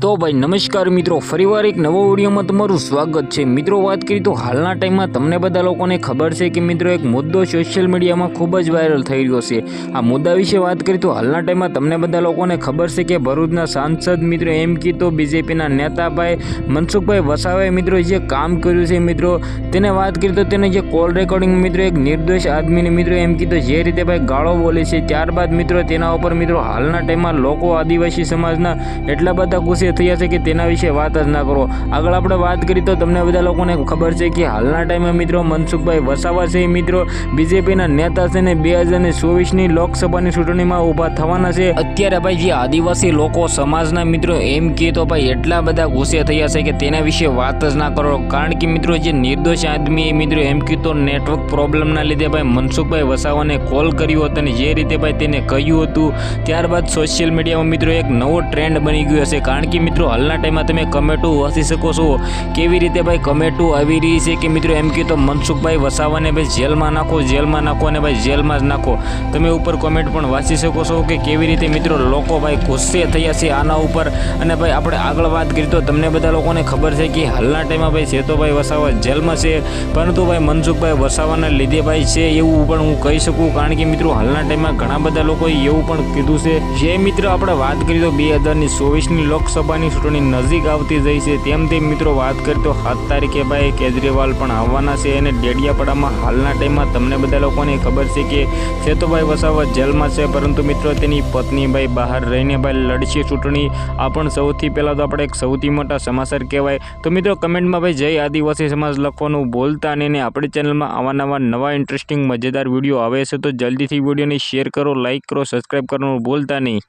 तो भाई नमस्कार मित्रों फरीवार एक नवो विडियो में तमारुं स्वागत है। मित्रों बात करी तो हालना टाइम में तमने बधा लोकोने खबर है कि मित्रों एक मुद्दो सोशल मीडिया में खूब ज वायरल थई रह्यो छे। आ मुद्दा विषे बात करी तो हालना टाइम में तमने बधा लोकोने खबर है कि भरूचना सांसद मित्रों एम की तो बीजेपीना नेता भाई मनसुखभाई वसावाए मित्रों जे काम कर्युं छे मित्रों तेने बात करी तो तेने जे कॉल रेकॉर्डिंग मित्रों एक निर्दोष आदमी ने मित्रों एम की तो जे रीते भाई गाळो बोले छे त्यारबाद मित्रों तेना उपर मित्रों हालना टाइम में लोको आदिवासी समाजना एटला बधा गुस्से थया छे कि तेना विषे वात ज ना करो। आगळ आपणे वात करी तो तमने बधा लोकोने खबर छे कि हालना टाइमे मित्रों मनसुखभाई वसावा छे मित्रों बीजेपीना नेता छे ने 2024 ની લોકसभाની ચૂંટણીમાં ઊભા થવાના છે। અત્યારે ભાઈ જે આદિવાસી લોકો સમાજના મિત્રો એમ કહે તો ભાઈ એટલા બધા ગુસ્સે થયા છે કે તેના વિશે વાત જ ના કરો, કારણ કે મિત્રો જે નિર્દોષ આદમી મિત્રો એમ કહે તો નેટવર્ક પ્રોબ્લેમના લીધે ભાઈ મનસુખભાઈ વસાવાને કોલ કર્યો હતો અને જે રીતે ભાઈ તેને કહ્યું હતું ત્યારબાદ સોશિયલ મીડિયામાં મિત્રો એક નવો ટ્રેન્ડ બની ગયો છે। કારણ કે મિત્રો હાલના ટાઈમમાં તમે કમેન્ટો વાંચી શકો છો કેવી રીતે ભાઈ કમેન્ટો આવી રહી છે કે મિત્રો એમ કહે તો મનસુખભાઈ વસાવાને ભાઈ જેલમાં નાખો અને ભાઈ જેલમાં જ નાખો। તમે ઉપર કમેન્ટ પણ વાંચી શકો છો કે કેવી રીતે મિત્રો લોકો ભાઈ ગુસ્સે થયા છે આના ઉપર। અને ભાઈ આપણે આગળ વાત કરીએ તો તમને બધા લોકોને ખબર છે કે હાલના ટાઈમમાં ભાઈ સેતુભાઈ વસાવા જેલમાં છે, પરંતુ ભાઈ મનસુખભાઈ વસાવાના લીધે ભાઈ છે એવું પણ હું કહી શકું, કારણ કે મિત્રો હાલના ટાઈમમાં ઘણા બધા લોકોએ એવું પણ કીધું છે। જે મિત્રો આપણે વાત કરીએ તો 2024ની લોકસભાની ચૂંટણી નજીક આવતી જઈ છે તેમ મિત્રો વાત કરીએ તો 7 તારીખે ભાઈ કેજરીવાલ પણ આવવાના છે અને ડેડિયાપાડામાં હાલના ટાઈમમાં તમને બધા લોકોને ખબર છે કે સેતુભાઈ વસાવા જેલમાં છે, પરંતુ મિત્રો તેની પત્ની ભાઈ બહાર રહીને ભાઈ લડશે ચૂંટણી। આ પણ સૌથી પહેલાં તો આપણે એક સૌથી મોટા સમાચાર કહેવાય। તો મિત્રો કમેન્ટમાં ભાઈ જય આદિવાસી સમાજ લખવાનું ભૂલતા નહીં અને આપણી ચેનલમાં આવા નવા ઇન્ટરેસ્ટિંગ મજેદાર વિડીયો આવે છે તો જલ્દીથી વિડીયોને શેર કરો, લાઇક કરો, સબસ્ક્રાઈબ કરવાનું ભૂલતા નહીં।